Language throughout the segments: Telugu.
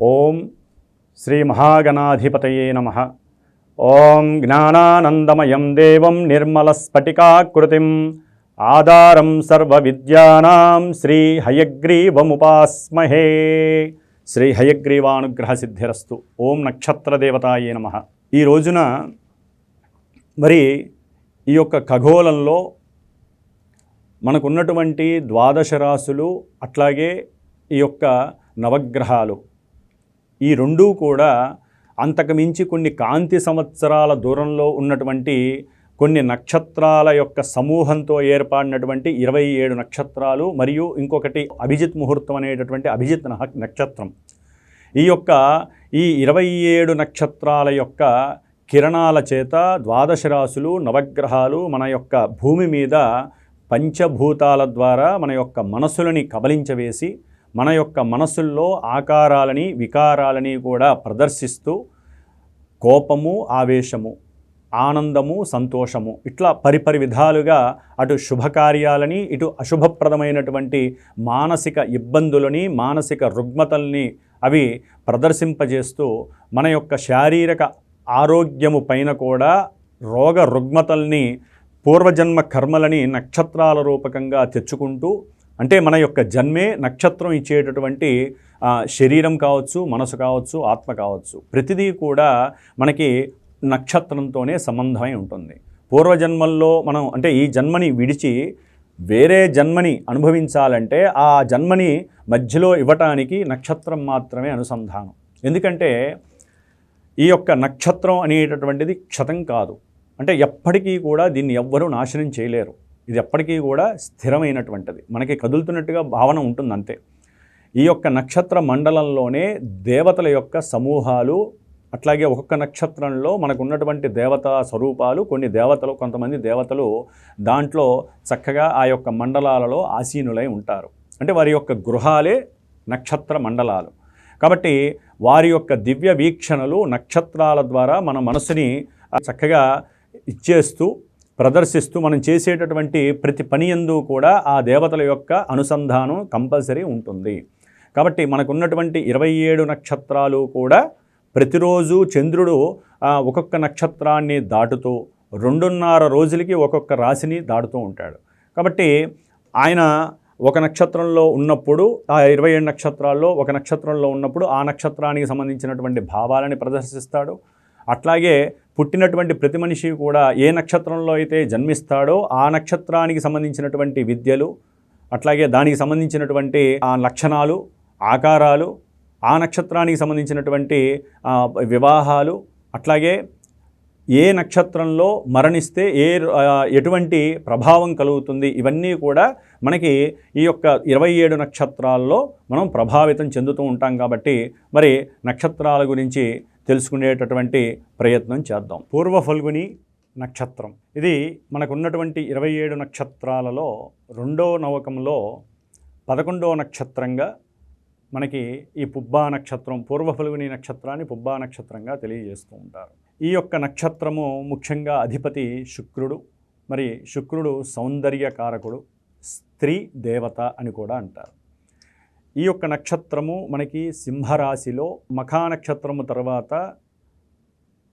ఓం శ్రీ మహాగణాధిపతయే నమః. ఓం జ్ఞానానందమయం దేవం నిర్మలస్ఫటికాకృతిం ఆధారం సర్వవిద్యానాం శ్రీ హయగ్రీవముపాస్మహే. శ్రీ హయగ్రీవానుగ్రహ సిద్ధిరస్తు. ఓం నక్షత్రదేవతాయే నమః. ఈ రోజున మరి ఈ యొక్క ఖగోళంలో మనకున్నటువంటి ద్వాదశ రాశులు, అట్లాగే ఈ యొక్క నవగ్రహాలు, ఈ రెండూ కూడా అంతకుమించి కొన్ని కాంతి సంవత్సరాల దూరంలో ఉన్నటువంటి కొన్ని నక్షత్రాల యొక్క సమూహంతో ఏర్పడినటువంటి 27 నక్షత్రాలు, మరియు ఇంకొకటి అభిజిత్ ముహూర్తం అనేటటువంటి అభిజిత్ నక్షత్రం. ఈ 27 నక్షత్రాల యొక్క కిరణాల చేత ద్వాదశ రాశులు, నవగ్రహాలు మన యొక్క భూమి మీద పంచభూతాల ద్వారా మన యొక్క మనసులని కబలించవేసి మన యొక్క మనసుల్లో ఆకారాలని, వికారాలని కూడా ప్రదర్శిస్తూ కోపము, ఆవేశము, ఆనందము, సంతోషము, ఇట్లా పరిపరి విధాలుగా అటు శుభకార్యాలని, ఇటు అశుభప్రదమైనటువంటి మానసిక ఇబ్బందులని, మానసిక రుగ్మతల్ని అవి ప్రదర్శింపజేస్తూ మన యొక్క శారీరక ఆరోగ్యము పైన కూడా రోగ రుగ్మతల్ని, పూర్వజన్మ కర్మలని నక్షత్రాల రూపకంగా తెచ్చుకుంటూ, అంటే మన యొక్క జన్మే నక్షత్రం ఇచ్చేటటువంటి శరీరం కావచ్చు, మనసు కావచ్చు, ఆత్మ కావచ్చు, ప్రతిదీ కూడా మనకి నక్షత్రంతోనే సంబంధమై ఉంటుంది. పూర్వజన్మల్లో మనం అంటే ఈ జన్మని విడిచి వేరే జన్మని అనుభవించాలంటే ఆ జన్మని మధ్యలో ఇవ్వటానికి నక్షత్రం మాత్రమే అనుసంధానం. ఎందుకంటే ఈ యొక్క నక్షత్రం అనేటటువంటిది క్షతం కాదు. అంటే ఎప్పటికీ కూడా దీన్ని ఎవ్వరూ నాశనం చేయలేరు. ఇది ఎప్పటికీ కూడా స్థిరమైనటువంటిది, మనకి కదులుతున్నట్టుగా భావన ఉంటుంది అంతే. ఈ యొక్క నక్షత్ర మండలంలోనే దేవతల యొక్క సమూహాలు, అట్లాగే ఒక్కొక్క నక్షత్రంలో మనకు ఉన్నటువంటి దేవతా స్వరూపాలు, కొన్ని దేవతలు, కొంతమంది దేవతలు దాంట్లో చక్కగా ఆ యొక్క మండలాలలో ఆసీనులై ఉంటారు. అంటే వారి యొక్క గృహాలే నక్షత్ర మండలాలు. కాబట్టి వారి యొక్క దివ్య వీక్షణలు నక్షత్రాల ద్వారా మన మనసుని చక్కగా ఇచ్చేస్తూ, ప్రదర్శిస్తూ, మనం చేసేటటువంటి ప్రతి పని యందు కూడా ఆ దేవతల యొక్క అనుసంధానం కంపల్సరీ ఉంటుంది. కాబట్టి మనకున్నటువంటి 27 నక్షత్రాలు కూడా ప్రతిరోజు చంద్రుడు ఒక్కొక్క నక్షత్రాన్ని దాటుతూ 2.5 రోజులకి ఒక్కొక్క రాశిని దాటుతూ ఉంటాడు. కాబట్టి ఆయన ఒక నక్షత్రంలో ఉన్నప్పుడు, ఆ 27 నక్షత్రాల్లో ఒక నక్షత్రంలో ఉన్నప్పుడు ఆ నక్షత్రానికి సంబంధించినటువంటి భావాలని ప్రదర్శిస్తాడు. అట్లాగే పుట్టినటువంటి ప్రతి మనిషి కూడా ఏ నక్షత్రంలో అయితే జన్మిస్తాడో ఆ నక్షత్రానికి సంబంధించినటువంటి విద్యలు, అట్లాగే దానికి సంబంధించినటువంటి ఆ లక్షణాలు, ఆకారాలు, ఆ నక్షత్రానికి సంబంధించినటువంటి వివాహాలు, అట్లాగే ఏ నక్షత్రంలో మరణిస్తే ఎటువంటి ప్రభావం కలుగుతుంది, ఇవన్నీ కూడా మనకి ఈ యొక్క 27 నక్షత్రాల్లో మనం ప్రభావితం చెందుతూ ఉంటాం. కాబట్టి మరి నక్షత్రాల గురించి తెలుసుకునేటటువంటి ప్రయత్నం చేద్దాం. పూర్వ ఫల్గుని నక్షత్రం, ఇది మనకున్నటువంటి 27 నక్షత్రాలలో 2వ నవకంలో 11వ నక్షత్రంగా మనకి ఈ పుబ్బా నక్షత్రం, పూర్వ ఫల్గుని నక్షత్రాన్ని పుబ్బా నక్షత్రంగా తెలియజేస్తూ ఉంటారు. ఈ యొక్క నక్షత్రము ముఖ్యంగా అధిపతి శుక్రుడు. మరి శుక్రుడు సౌందర్యకారకుడు, స్త్రీ దేవత అని కూడా అంటారు. ఈ యొక్క నక్షత్రము మనకి సింహరాశిలో మఖా నక్షత్రము తర్వాత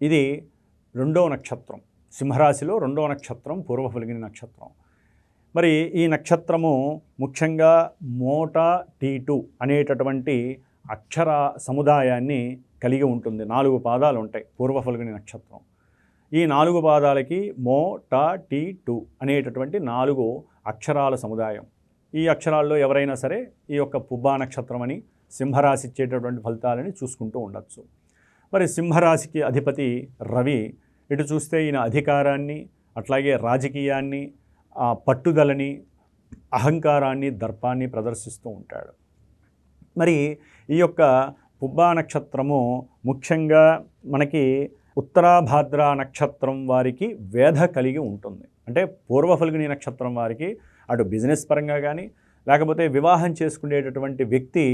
ఇది 2వ నక్షత్రం. సింహరాశిలో 2వ నక్షత్రం పూర్వ ఫల్గుని నక్షత్రం. మరి ఈ నక్షత్రము ముఖ్యంగా మోట టీటు అనేటటువంటి అక్షర సముదాయాన్ని కలిగి ఉంటుంది. 4 పాదాలు ఉంటాయి పూర్వ ఫల్గుని నక్షత్రం. ఈ 4 పాదాలకి మో ట టీ టు అనేటటువంటి 4 అక్షరాల సముదాయం. ఈ అక్షరాల్లో ఎవరైనా సరే ఈ యొక్క పుబ్బా నక్షత్రం అని సింహరాశి ఇచ్చేటటువంటి ఫలితాలని చూసుకుంటూ ఉండొచ్చు. మరి సింహరాశికి అధిపతి రవి. ఇటు చూస్తే ఈయన అధికారాన్ని, అట్లాగే రాజకీయాన్ని, పట్టుదలని, అహంకారాన్ని, దర్పాన్ని ప్రదర్శిస్తూ ఉంటాడు. మరి ఈ యొక్క పుబ్బా నక్షత్రము ముఖ్యంగా మనకి ఉత్తరాభాద్ర నక్షత్రం వారికి వేధ కలిగి ఉంటుంది. అంటే పూర్వ ఫల్గుని నక్షత్రం వారికి అటు బిజినెస్ పరంగా కానీ, లేకపోతే వివాహం చేసుకునేటటువంటి వ్యక్తి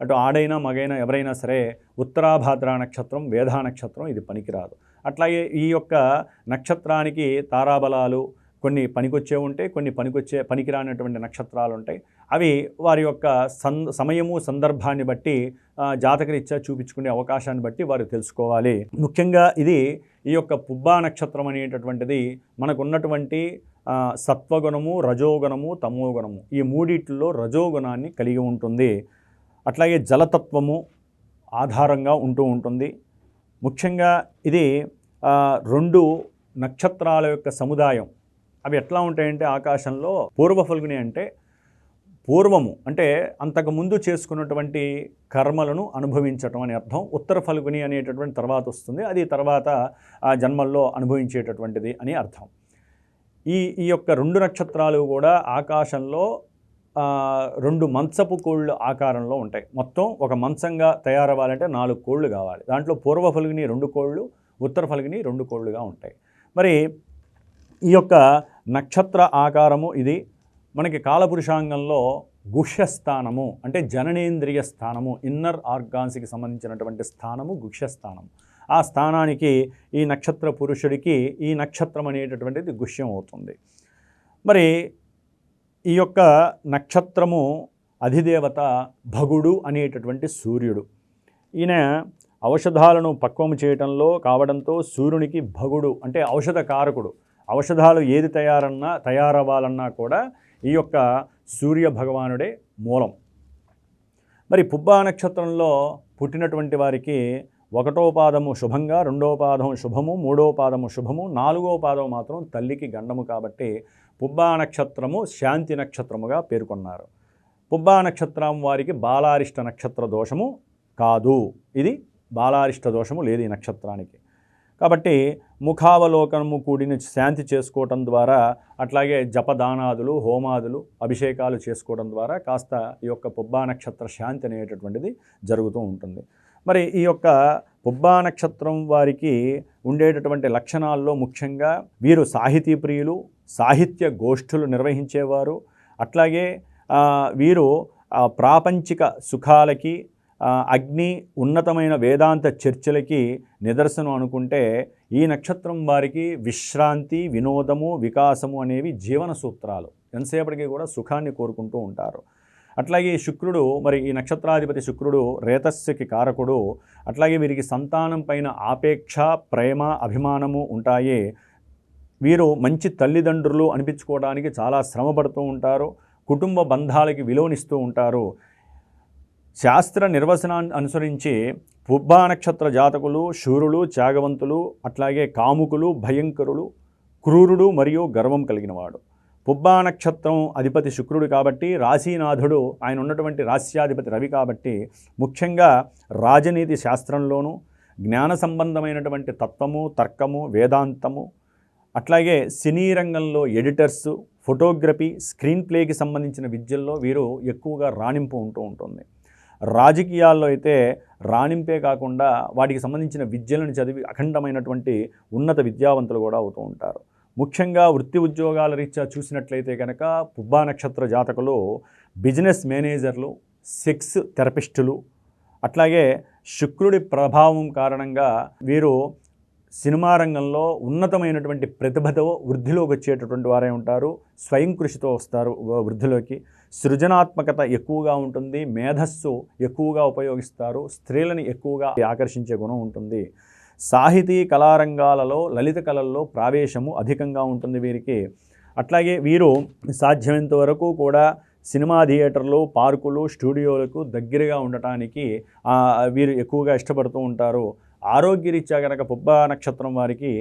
అటు ఆడైనా మగైనా ఎవరైనా సరే ఉత్తరాభాద్ర నక్షత్రం, వేధా నక్షత్రం ఇది పనికిరాదు. అట్లాగే ఈ యొక్క నక్షత్రానికి తారాబలాలు కొన్ని పనికొచ్చే ఉంటాయి, కొన్ని పనికిరానటువంటి నక్షత్రాలు ఉంటాయి. అవి వారి యొక్క సమయము సందర్భాన్ని బట్టి జాతకరీత్యా చూపించుకునే అవకాశాన్ని బట్టి వారు తెలుసుకోవాలి. ముఖ్యంగా ఈ యొక్క పుబ్బా నక్షత్రం అనేటటువంటిది మనకున్నటువంటి సత్వగుణము, రజోగుణము, తమోగుణము ఈ మూడిట్లో రజోగుణాన్ని కలిగి ఉంటుంది. అట్లాగే జలతత్వము ఆధారంగా ఉంటూ ఉంటుంది. ముఖ్యంగా ఇది 2 నక్షత్రాల యొక్క సముదాయం. అవి ఎట్లా ఉంటాయంటే ఆకాశంలో పూర్వ ఫల్గుని అంటే పూర్వము అంటే అంతకుముందు చేసుకున్నటువంటి కర్మలను అనుభవించటం అని అర్థం. ఉత్తర ఫల్గుని అనేటటువంటి తర్వాత వస్తుంది, అది తర్వాత ఆ జన్మల్లో అనుభవించేటటువంటిది అని అర్థం. ఈ యొక్క 2 నక్షత్రాలు కూడా ఆకాశంలో 2 మంచపు కోళ్ళు ఆకారంలో ఉంటాయి. మొత్తం ఒక మంచంగా తయారవ్వాలంటే 4 కోళ్ళు కావాలి. దాంట్లో పూర్వ ఫల్గుని 2 కోళ్ళు, ఉత్తర ఫల్గుని 2 కోళ్ళుగా ఉంటాయి. మరి ఈ యొక్క నక్షత్ర ఆకారము ఇది మనకి కాలపురుషాంగంలో గుహ్యస్థానము అంటే జననేంద్రియ స్థానము, ఇన్నర్ ఆర్గాన్స్కి సంబంధించినటువంటి స్థానము గుహ్యస్థానము. ఆ స్థానానికి ఈ నక్షత్ర పురుషుడికి ఈ నక్షత్రం అనేటటువంటిది గుహ్యం అవుతుంది. మరి ఈ యొక్క నక్షత్రము అధిదేవత భగుడు అనేటటువంటి సూర్యుడు. ఈయన ఔషధాలను పక్వము చేయటంలో కావడంతో సూర్యునికి భగుడు అంటే ఔషధ కారకుడు. ఔషధాలు ఏది తయారవ్వాలన్నా కూడా ఈ యొక్క సూర్య భగవానుడే మూలం. మరి పుబ్బా నక్షత్రంలో పుట్టినటువంటి వారికి 1వ పాదము శుభంగా, 2వ పాదం శుభము, 3వ పాదము శుభము, 4వ పాదం మాత్రం తల్లికి గండము. కాబట్టి పుబ్బా నక్షత్రము శాంతి నక్షత్రముగా పేర్కొన్నారు. పుబ్బా నక్షత్రం వారికి బాలారిష్ట నక్షత్ర దోషము కాదు. ఇది బాలారిష్ట దోషము లేదు ఈ నక్షత్రానికి. కాబట్టి ముఖావలోకనము కూడిన శాంతి చేసుకోవటం ద్వారా, అట్లాగే జపదానాదులు, హోమాదులు, అభిషేకాలు చేసుకోవడం ద్వారా కాస్త ఈ యొక్క పుబ్బా నక్షత్ర శాంతి అనేటటువంటిది జరుగుతూ ఉంటుంది. మరి ఈ యొక్క పుబ్బా నక్షత్రం వారికి ఉండేటటువంటి లక్షణాల్లో ముఖ్యంగా వీరు సాహితీ ప్రియులు, సాహిత్య గోష్ఠులు నిర్వహించేవారు. అట్లాగే వీరు ప్రాపంచిక సుఖాలకి, అగ్ని ఉన్నతమైన వేదాంత చర్చలకి నిదర్శనం అనుకుంటే ఈ నక్షత్రం వారికి విశ్రాంతి, వినోదము, వికాసము అనేవి జీవన సూత్రాలు. ఎంతసేపటికి కూడా సుఖాన్ని కోరుకుంటూ ఉంటారు. అట్లాగే శుక్రుడు, మరి ఈ నక్షత్రాధిపతి శుక్రుడు రేతస్సుకి కారకుడు. అట్లాగే వీరికి సంతానం పైన ఆపేక్ష, ప్రేమ, అభిమానము ఉంటాయి. వీరు మంచి తల్లిదండ్రులు అనిపించుకోవడానికి చాలా శ్రమపడుతూ ఉంటారు. కుటుంబ బంధాలకి విలువనిస్తూ ఉంటారు. శాస్త్ర నిర్వచనాన్ని అనుసరించి పుబ్బా నక్షత్ర జాతకులు శూరులు, త్యాగవంతులు, అట్లాగే కాముకులు, భయంకరులు, క్రూరుడు మరియు గర్వం కలిగినవాడు. పుబ్బా నక్షత్రం అధిపతి శుక్రుడు కాబట్టి రాశీనాథుడు ఆయన ఉన్నటువంటి రాశ్యాధిపతి రవి కాబట్టి ముఖ్యంగా రాజనీతి శాస్త్రంలోనూ, జ్ఞాన సంబంధమైనటువంటి తత్వము, తర్కము, వేదాంతము, అట్లాగే సినీ రంగంలో ఎడిటర్సు, ఫోటోగ్రఫీ, స్క్రీన్ ప్లేకి సంబంధించిన విద్యల్లో వీరు ఎక్కువగా రాణింపు ఉంటూ ఉంటుంది. రాజకీయాల్లో అయితే రాణింపే కాకుండా వాటికి సంబంధించిన విద్యలను చదివి అఖండమైనటువంటి ఉన్నత విద్యావంతులు కూడా అవుతూ ఉంటారు. ముఖ్యంగా వృత్తి ఉద్యోగాల రీత్యా చూసినట్లయితే కనుక పుబ్బా నక్షత్ర జాతకులు బిజినెస్ మేనేజర్లు, సెక్స్ థెరపిస్టులు, అట్లాగే శుక్రుడి ప్రభావం కారణంగా వీరు సినిమా రంగంలో ఉన్నతమైనటువంటి ప్రతిభతో వృద్ధిలోకి వచ్చేటటువంటి వారే ఉంటారు. స్వయం కృషితో వస్తారు వృద్ధిలోకి. సృజనాత్మకత ఎక్కువగా ఉంటుంది, మేధస్సు ఎక్కువగా ఉపయోగిస్తారు, స్త్రీలను ఎక్కువగా ఆకర్షించే గుణం ఉంటుంది. సాహితీ కళారంగాలలో, లలిత కళల్లో ప్రావేశము అధికంగా ఉంటుంది వీరికి. అట్లాగే వీరు సాధ్యమైనంత వరకు కూడా సినిమా థియేటర్లు, పార్కులు, స్టూడియోలకు దగ్గరగా ఉండటానికి వీరు ఎక్కువగా ఇష్టపడుతూ ఉంటారు. ఆరోగ్యరీత్యా కనుక పుబ్బా నక్షత్రం వారికి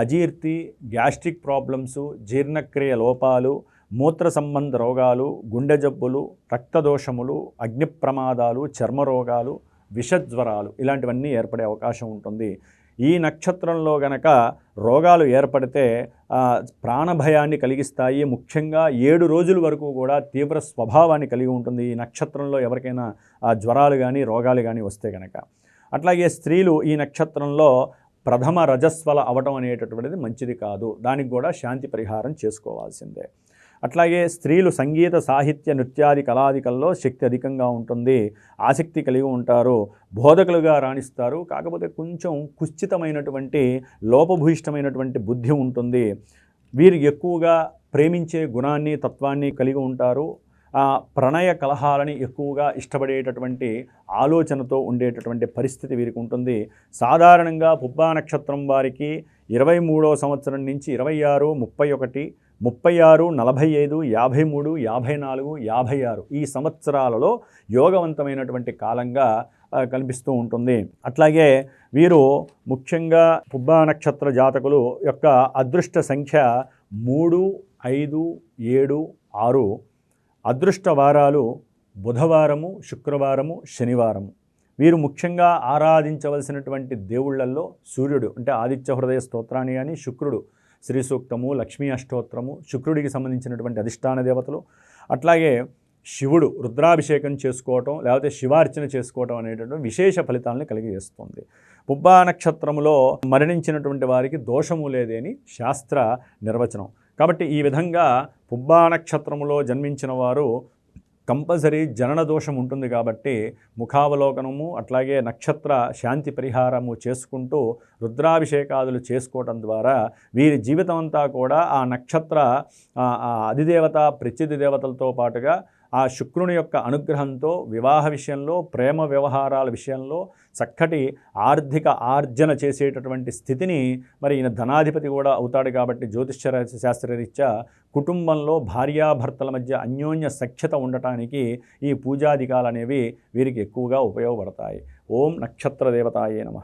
అజీర్తి, గ్యాస్ట్రిక్ ప్రాబ్లమ్సు, జీర్ణక్రియ లోపాలు, మూత్ర సంబంధ రోగాలు, గుండె జబ్బులు, రక్తదోషములు, అగ్ని ప్రమాదాలు, చర్మరోగాలు, విషజ్వరాలు ఇలాంటివన్నీ ఏర్పడే అవకాశం ఉంటుంది. ఈ నక్షత్రంలో గనక రోగాలు ఏర్పడితే ప్రాణభయాన్ని కలిగిస్తాయి. ముఖ్యంగా 7 రోజుల వరకు కూడా తీవ్ర స్వభావాన్ని కలిగి ఉంటుంది ఈ నక్షత్రంలో ఎవరికైనా జ్వరాలు కానీ రోగాలు కానీ వస్తే కనుక. అట్లాగే స్త్రీలు ఈ నక్షత్రంలో ప్రథమ రజస్వల అవటం అనేటటువంటిది మంచిది కాదు. దానికి కూడా శాంతి పరిహారం చేసుకోవాల్సిందే. అట్లాగే స్త్రీలు సంగీత, సాహిత్య, నృత్యాది కళాదికల్లో శక్తి అధికంగా ఉంటుంది, ఆసక్తి కలిగి ఉంటారు, బోధకులుగా రాణిస్తారు. కాకపోతే కొంచెం కుశ్చితమైనటువంటి లోపభూయిష్టమైనటువంటి బుద్ధి ఉంటుంది. వీరు ఎక్కువగా ప్రేమించే గుణాన్ని, తత్వాన్ని కలిగి ఉంటారు. ప్రణయ కలహాలని ఎక్కువగా ఇష్టపడేటటువంటి ఆలోచనతో ఉండేటటువంటి పరిస్థితి వీరికి ఉంటుంది. సాధారణంగా పుబ్బా నక్షత్రం వారికి 23వ సంవత్సరం నుంచి 26, 31, 36, 45, 53, 54, 56 ఈ సంవత్సరాలలో యోగవంతమైనటువంటి కాలంగా కనిపిస్తూ ఉంటుంది. అట్లాగే వీరు ముఖ్యంగా పుబ్బా నక్షత్ర జాతకులు యొక్క అదృష్ట సంఖ్య 3, 5, 7, 6. అదృష్ట వారాలు బుధవారము, శుక్రవారము, శనివారము. వీరు ముఖ్యంగా ఆరాధించవలసినటువంటి దేవుళ్ళల్లో సూర్యుడు అంటే ఆదిత్య హృదయ స్తోత్రాన్ని కానీ, శుక్రుడు శ్రీ సూక్తము, లక్ష్మీ అష్టోత్తరము, శుక్రుడికి సంబంధించినటువంటి అధిష్టాన దేవతలు, అట్లాగే శివుడు రుద్రాభిషేకం చేసుకోవటం లేకపోతే శివార్చన చేసుకోవటం అనేటటువంటి విశేష ఫలితాలను కలిగజేస్తుంది. పుబ్బా నక్షత్రములో మరణించినటువంటి వారికి దోషము లేదని శాస్త్ర నిర్వచనం. కాబట్టి ఈ విధంగా పుబ్బా నక్షత్రములో జన్మించిన వారు కంపల్సరీ జనన దోషం ఉంటుంది కాబట్టి ముఖావలోకనము అట్లాగే నక్షత్ర శాంతి పరిహారము చేసుకుంటూ రుద్రాభిషేకాదులు చేసుకోవటం ద్వారా వీరి జీవితం అంతా కూడా ఆ నక్షత్ర అధిదేవత ప్రత్యధి దేవతలతో పాటుగా ఆ శుక్రుని యొక్క అనుగ్రహంతో వివాహ విషయంలో, ప్రేమ వ్యవహారాల విషయంలో చక్కటి ఆర్థిక ఆర్జన చేసేటటువంటి స్థితిని మరి ఈయన ధనాధిపతి కూడా అవుతాడు కాబట్టి జ్యోతిష్య శాస్త్రరీత్యా కుటుంబంలో భార్యాభర్తల మధ్య అన్యోన్య సఖ్యత ఉండటానికి ఈ పూజాధికాలు అనేవి వీరికి ఎక్కువగా ఉపయోగపడతాయి. ఓం నక్షత్ర దేవతాయే నమః.